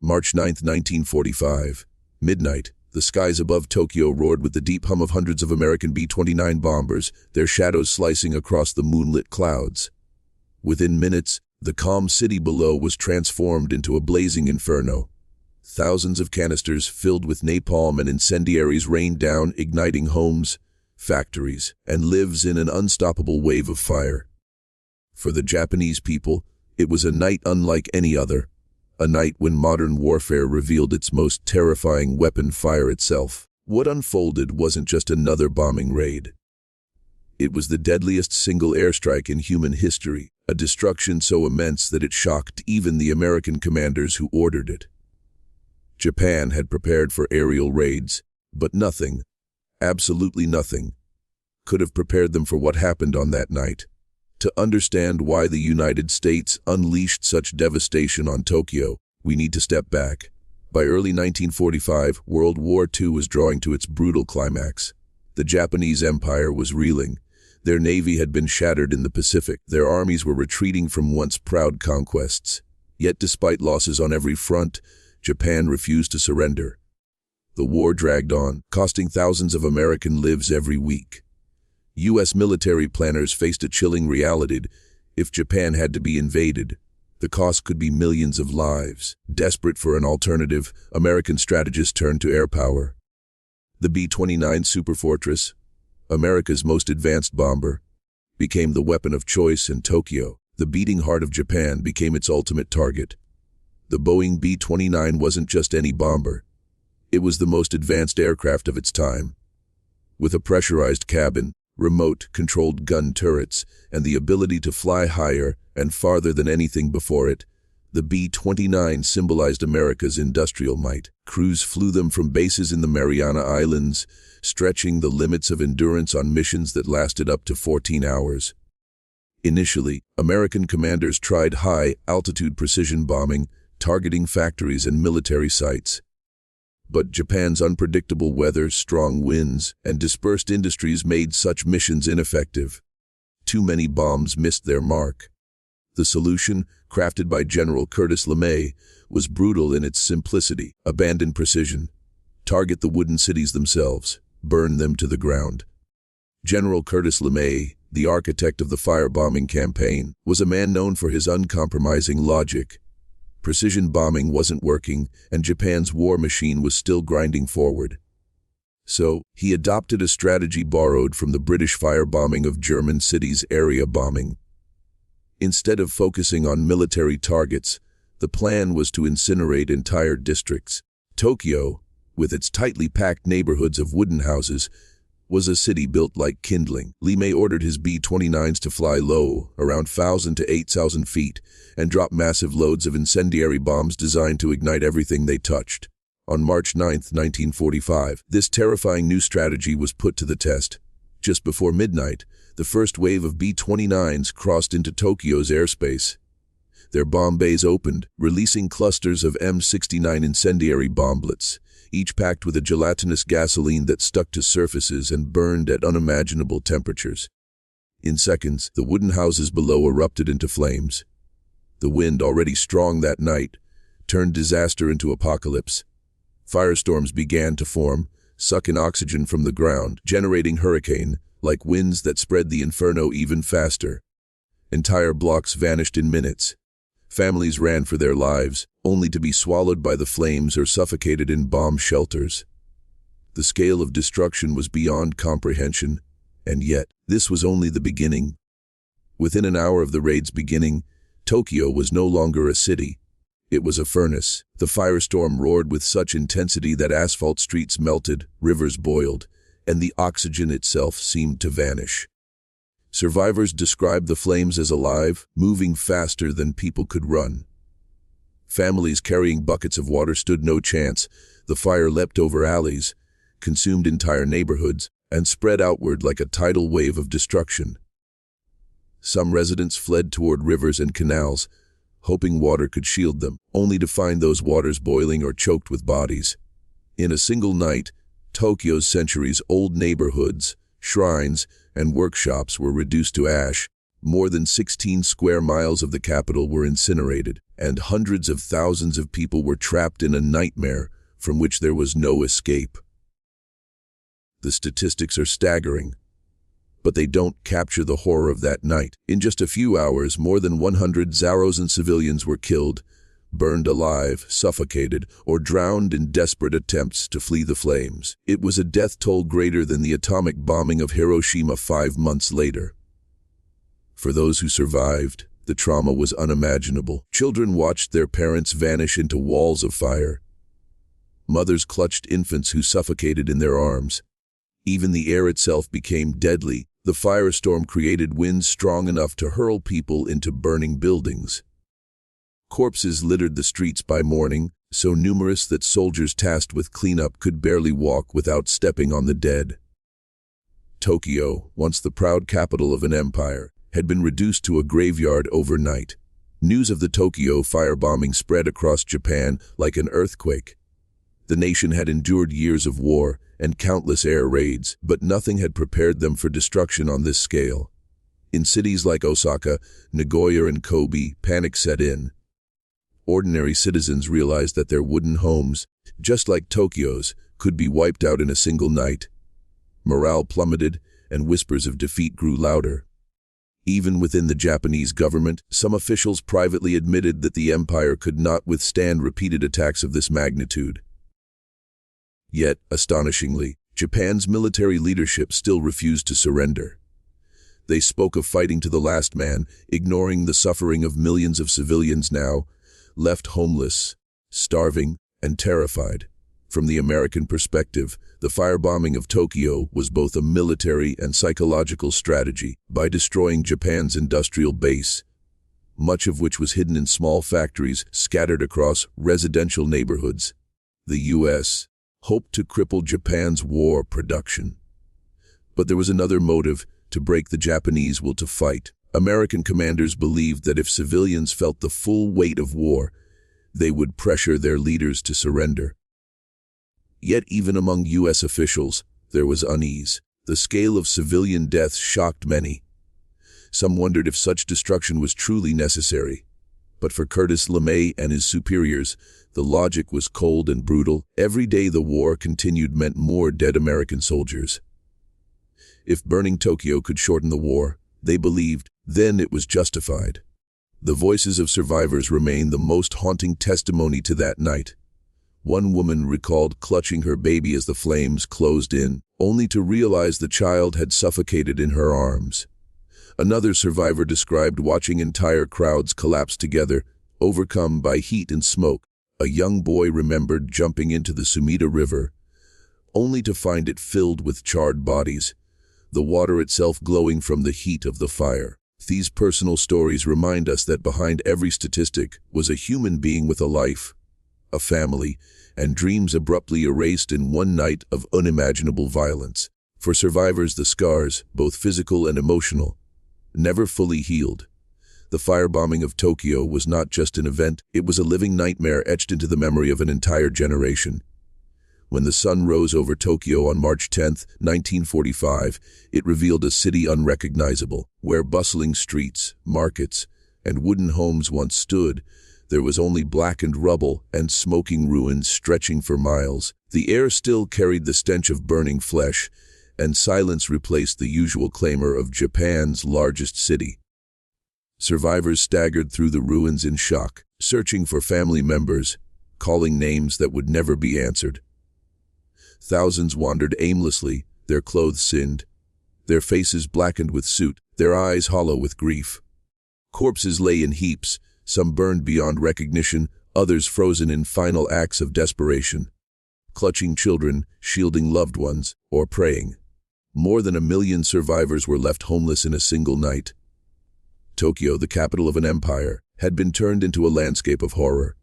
March 9, 1945. Midnight. The skies above Tokyo roared with the deep hum of hundreds of American B-29 bombers, their shadows slicing across the moonlit clouds. Within minutes, the calm city below was transformed into a blazing inferno. Thousands of canisters filled with napalm and incendiaries rained down, igniting homes, factories, and lives in an unstoppable wave of fire. For the Japanese people, it was a night unlike any other, a night when modern warfare revealed its most terrifying weapon, fire itself. What unfolded wasn't just another bombing raid. It was the deadliest single airstrike in human history, a destruction so immense that it shocked even the American commanders who ordered it. Japan had prepared for aerial raids, but nothing, absolutely nothing, could have prepared them for what happened on that night. To understand why the United States unleashed such devastation on Tokyo, we need to step back. By early 1945, World War II was drawing to its brutal climax. The Japanese Empire was reeling. Their navy had been shattered in the Pacific. Their armies were retreating from once proud conquests. Yet despite losses on every front, Japan refused to surrender. The war dragged on, costing thousands of American lives every week. U.S. military planners faced a chilling reality. If Japan had to be invaded, the cost could be millions of lives. Desperate for an alternative, American strategists turned to air power. The B-29 Superfortress, America's most advanced bomber, became the weapon of choice in Tokyo. The beating heart of Japan became its ultimate target. The Boeing B-29 wasn't just any bomber. It was the most advanced aircraft of its time. With a pressurized cabin, remote-controlled gun turrets, and the ability to fly higher and farther than anything before it, the B-29 symbolized America's industrial might. Crews flew them from bases in the Mariana Islands, stretching the limits of endurance on missions that lasted up to 14 hours. Initially, American commanders tried high-altitude precision bombing, targeting factories and military sites. But Japan's unpredictable weather, strong winds, and dispersed industries made such missions ineffective. Too many bombs missed their mark. The solution, crafted by General Curtis LeMay, was brutal in its simplicity. Abandon precision. Target the wooden cities themselves. Burn them to the ground. General Curtis LeMay, the architect of the firebombing campaign, was a man known for his uncompromising logic. Precision bombing wasn't working, and Japan's war machine was still grinding forward. So, he adopted a strategy borrowed from the British firebombing of German cities, area bombing. Instead of focusing on military targets, the plan was to incinerate entire districts. Tokyo, with its tightly packed neighborhoods of wooden houses, was a city built like kindling. LeMay ordered his B-29s to fly low, around 1,000 to 8,000 feet, and drop massive loads of incendiary bombs designed to ignite everything they touched. On March 9, 1945, this terrifying new strategy was put to the test. Just before midnight, the first wave of B-29s crossed into Tokyo's airspace. Their bomb bays opened, releasing clusters of M69 incendiary bomblets, each packed with a gelatinous gasoline that stuck to surfaces and burned at unimaginable temperatures. In seconds, the wooden houses below erupted into flames. The wind, already strong that night, turned disaster into apocalypse. Firestorms began to form, sucking oxygen from the ground, generating hurricane-like winds that spread the inferno even faster. Entire blocks vanished in minutes. Families ran for their lives, only to be swallowed by the flames or suffocated in bomb shelters. The scale of destruction was beyond comprehension, and yet, this was only the beginning. Within an hour of the raid's beginning, Tokyo was no longer a city. It was a furnace. The firestorm roared with such intensity that asphalt streets melted, rivers boiled, and the oxygen itself seemed to vanish. Survivors described the flames as alive, moving faster than people could run. Families carrying buckets of water stood no chance. The fire leapt over alleys, consumed entire neighborhoods, and spread outward like a tidal wave of destruction. Some residents fled toward rivers and canals, hoping water could shield them, only to find those waters boiling or choked with bodies. In a single night, Tokyo's centuries-old neighborhoods, shrines, and workshops were reduced to ash. More than 16 square miles of the capital were incinerated, and hundreds of thousands of people were trapped in a nightmare from which there was no escape. The statistics are staggering, but they don't capture the horror of that night. In just a few hours, more than 100 Zaros civilians were killed, burned alive, suffocated, or drowned in desperate attempts to flee the flames. It was a death toll greater than the atomic bombing of Hiroshima 5 months later. For those who survived, the trauma was unimaginable. Children watched their parents vanish into walls of fire. Mothers clutched infants who suffocated in their arms. Even the air itself became deadly. The firestorm created winds strong enough to hurl people into burning buildings. Corpses littered the streets by morning, so numerous that soldiers tasked with cleanup could barely walk without stepping on the dead. Tokyo, once the proud capital of an empire, had been reduced to a graveyard overnight. News of the Tokyo firebombing spread across Japan like an earthquake. The nation had endured years of war and countless air raids, but nothing had prepared them for destruction on this scale. In cities like Osaka, Nagoya, and Kobe, panic set in. Ordinary citizens realized that their wooden homes, just like Tokyo's, could be wiped out in a single night. Morale plummeted, and whispers of defeat grew louder. Even within the Japanese government, some officials privately admitted that the empire could not withstand repeated attacks of this magnitude. Yet, astonishingly, Japan's military leadership still refused to surrender. They spoke of fighting to the last man, ignoring the suffering of millions of civilians now left homeless, starving, and terrified. From the American perspective, the firebombing of Tokyo was both a military and psychological strategy. By destroying Japan's industrial base, much of which was hidden in small factories scattered across residential neighborhoods, the U.S. hoped to cripple Japan's war production. But there was another motive: to break the Japanese will to fight. American commanders believed that if civilians felt the full weight of war, they would pressure their leaders to surrender. Yet even among U.S. officials, there was unease. The scale of civilian deaths shocked many. Some wondered if such destruction was truly necessary. But for Curtis LeMay and his superiors, the logic was cold and brutal. Every day the war continued meant more dead American soldiers. If burning Tokyo could shorten the war, they believed, then it was justified. The voices of survivors remain the most haunting testimony to that night. One woman recalled clutching her baby as the flames closed in, only to realize the child had suffocated in her arms. Another survivor described watching entire crowds collapse together, overcome by heat and smoke. A young boy remembered jumping into the Sumida River, only to find it filled with charred bodies, the water itself glowing from the heat of the fire. These personal stories remind us that behind every statistic was a human being with a life, a family, and dreams abruptly erased in one night of unimaginable violence. For survivors, the scars, both physical and emotional, never fully healed. The firebombing of Tokyo was not just an event, it was a living nightmare etched into the memory of an entire generation. When the sun rose over Tokyo on March 10, 1945, it revealed a city unrecognizable. Where bustling streets, markets, and wooden homes once stood, there was only blackened rubble and smoking ruins stretching for miles. The air still carried the stench of burning flesh, and silence replaced the usual clamor of Japan's largest city. Survivors staggered through the ruins in shock, searching for family members, calling names that would never be answered. Thousands wandered aimlessly, their clothes sinned, their faces blackened with soot, their eyes hollow with grief. Corpses lay in heaps, some burned beyond recognition, others frozen in final acts of desperation, clutching children, shielding loved ones, or praying. More than 1 million survivors were left homeless in a single night. Tokyo, the capital of an empire, had been turned into a landscape of horror.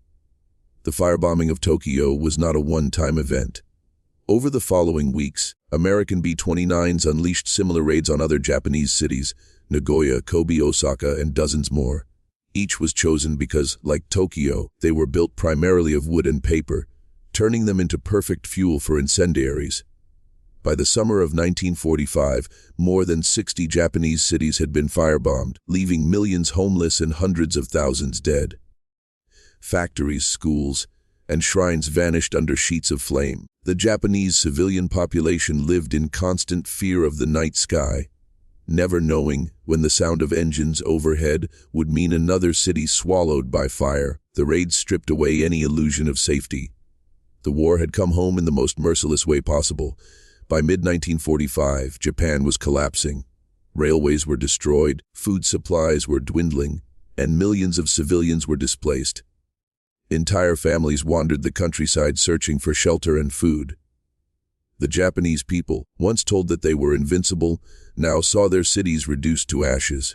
The firebombing of Tokyo was not a one-time event. Over the following weeks, American B-29s unleashed similar raids on other Japanese cities, Nagoya, Kobe, Osaka, and dozens more. Each was chosen because, like Tokyo, they were built primarily of wood and paper, turning them into perfect fuel for incendiaries. By the summer of 1945, more than 60 Japanese cities had been firebombed, leaving millions homeless and hundreds of thousands dead. Factories, schools, and shrines vanished under sheets of flame. The Japanese civilian population lived in constant fear of the night sky, never knowing when the sound of engines overhead would mean another city swallowed by fire. The raids stripped away any illusion of safety. The war had come home in the most merciless way possible. By mid-1945, Japan was collapsing. Railways were destroyed, food supplies were dwindling, and millions of civilians were displaced. Entire families wandered the countryside searching for shelter and food. The Japanese people, once told that they were invincible, now saw their cities reduced to ashes.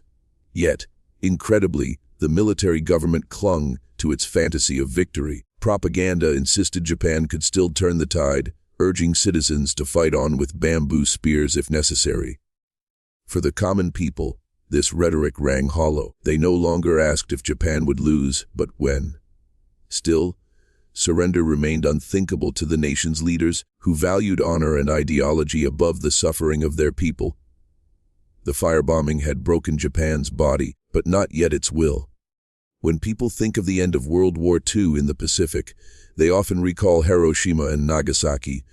Yet, incredibly, the military government clung to its fantasy of victory. Propaganda insisted Japan could still turn the tide, urging citizens to fight on with bamboo spears if necessary. For the common people, this rhetoric rang hollow. They no longer asked if Japan would lose, but when. Still, surrender remained unthinkable to the nation's leaders, who valued honor and ideology above the suffering of their people. The firebombing had broken Japan's body, but not yet its will. When people think of the end of World War II in the Pacific, they often recall Hiroshima and Nagasaki,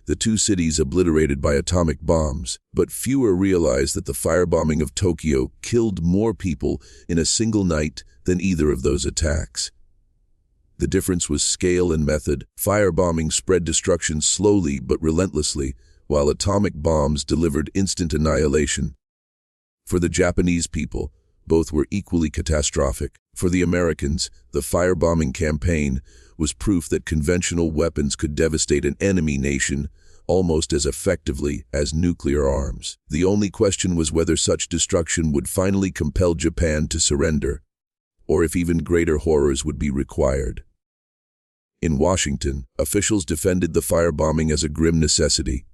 the two cities obliterated by atomic bombs, but fewer realize that the firebombing of Tokyo killed more people in a single night than either of those attacks. The difference was scale and method. Firebombing spread destruction slowly but relentlessly, while atomic bombs delivered instant annihilation. For the Japanese people, both were equally catastrophic. For the Americans, the firebombing campaign was proof that conventional weapons could devastate an enemy nation almost as effectively as nuclear arms. The only question was whether such destruction would finally compel Japan to surrender, or if even greater horrors would be required. In Washington, officials defended the firebombing as a grim necessity.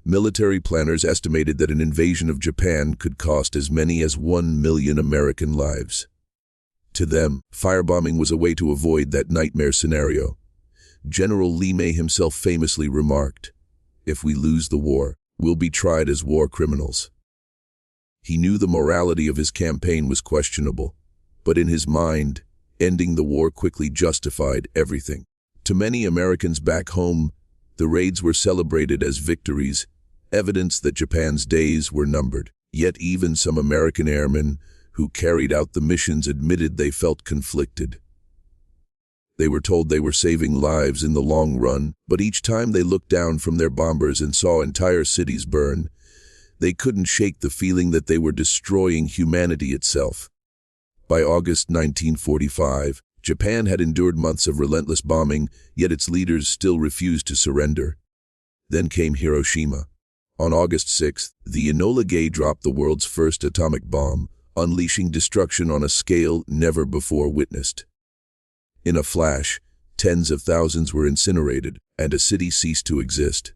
Military planners estimated that an invasion of Japan could cost as many as 1 million American lives. To them, firebombing was a way to avoid that nightmare scenario. General LeMay himself famously remarked, "If we lose the war, we'll be tried as war criminals." He knew the morality of his campaign was questionable, but in his mind, ending the war quickly justified everything. To many Americans back home, the raids were celebrated as victories, evidence that Japan's days were numbered. Yet even some American airmen who carried out the missions admitted they felt conflicted. They were told they were saving lives in the long run, but each time they looked down from their bombers and saw entire cities burn, they couldn't shake the feeling that they were destroying humanity itself. By August 1945, Japan had endured months of relentless bombing, yet its leaders still refused to surrender. Then came Hiroshima. On August 6th, the Enola Gay dropped the world's first atomic bomb, unleashing destruction on a scale never before witnessed. In a flash, tens of thousands were incinerated, and a city ceased to exist.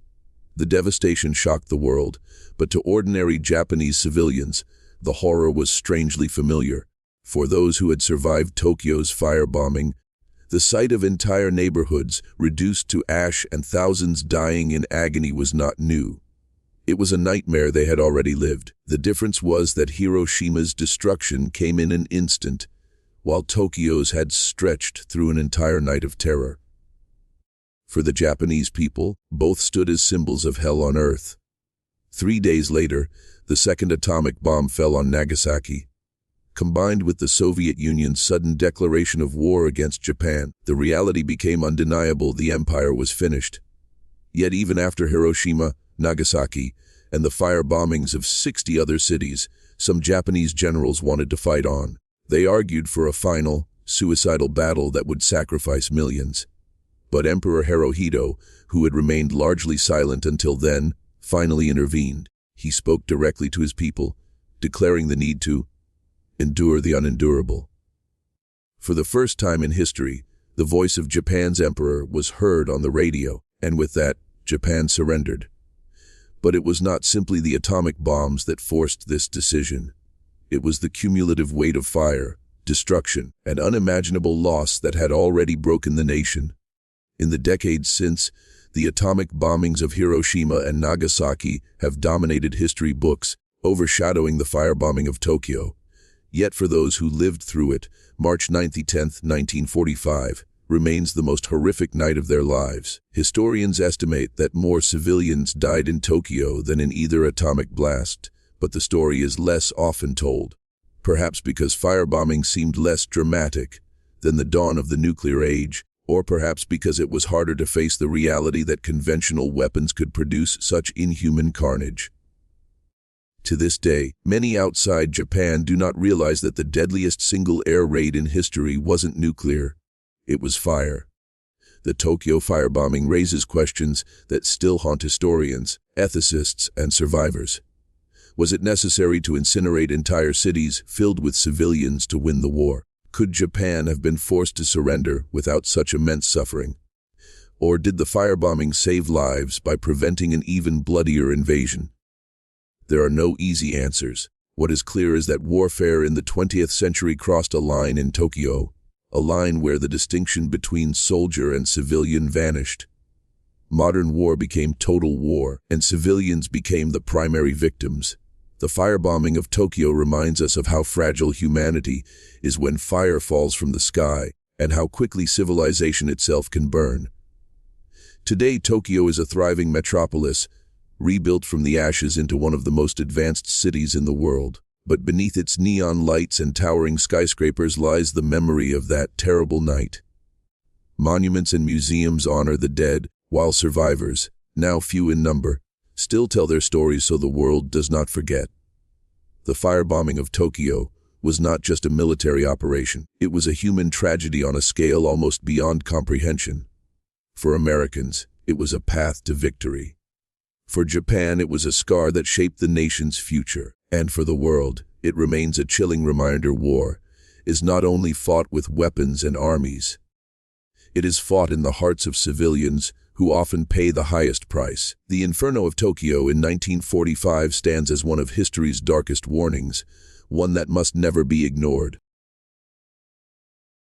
The devastation shocked the world, but to ordinary Japanese civilians, the horror was strangely familiar. For those who had survived Tokyo's firebombing, the sight of entire neighborhoods reduced to ash and thousands dying in agony was not new. It was a nightmare they had already lived. The difference was that Hiroshima's destruction came in an instant, while Tokyo's had stretched through an entire night of terror. For the Japanese people, both stood as symbols of hell on earth. 3 days later, the second atomic bomb fell on Nagasaki. Combined with the Soviet Union's sudden declaration of war against Japan, the reality became undeniable: the empire was finished. Yet even after Hiroshima, Nagasaki, and the firebombings of 60 other cities, some Japanese generals wanted to fight on. They argued for a final, suicidal battle that would sacrifice millions. But Emperor Hirohito, who had remained largely silent until then, finally intervened. He spoke directly to his people, declaring the need to endure the unendurable. For the first time in history, the voice of Japan's emperor was heard on the radio, and with that, Japan surrendered. But it was not simply the atomic bombs that forced this decision. It was the cumulative weight of fire, destruction, and unimaginable loss that had already broken the nation. In the decades since, The atomic bombings of Hiroshima and Nagasaki have dominated history books, overshadowing the firebombing of Tokyo. Yet for those who lived through it, March 10, 1945, remains the most horrific night of their lives. Historians estimate that more civilians died in Tokyo than in either atomic blast, but the story is less often told. Perhaps because firebombing seemed less dramatic than the dawn of the nuclear age, or perhaps because it was harder to face the reality that conventional weapons could produce such inhuman carnage. To this day, many outside Japan do not realize that the deadliest single air raid in history wasn't nuclear. It was fire. The Tokyo firebombing raises questions that still haunt historians, ethicists, and survivors. Was it necessary to incinerate entire cities filled with civilians to win the war? Could Japan have been forced to surrender without such immense suffering? Or did the firebombing save lives by preventing an even bloodier invasion? There are no easy answers. What is clear is that warfare in the 20th century crossed a line in Tokyo, a line where the distinction between soldier and civilian vanished. Modern war became total war, and civilians became the primary victims. The firebombing of Tokyo reminds us of how fragile humanity is when fire falls from the sky, and how quickly civilization itself can burn. Today, Tokyo is a thriving metropolis, rebuilt from the ashes into one of the most advanced cities in the world. But beneath its neon lights and towering skyscrapers lies the memory of that terrible night. Monuments and museums honor the dead, while survivors, now few in number, still tell their stories so the world does not forget. The firebombing of Tokyo was not just a military operation. It was a human tragedy on a scale almost beyond comprehension. For Americans, it was a path to victory. For Japan, it was a scar that shaped the nation's future. And for the world, it remains a chilling reminder war is not only fought with weapons and armies. It is fought in the hearts of civilians who often pay the highest price. The Inferno of Tokyo in 1945 stands as one of history's darkest warnings, one that must never be ignored.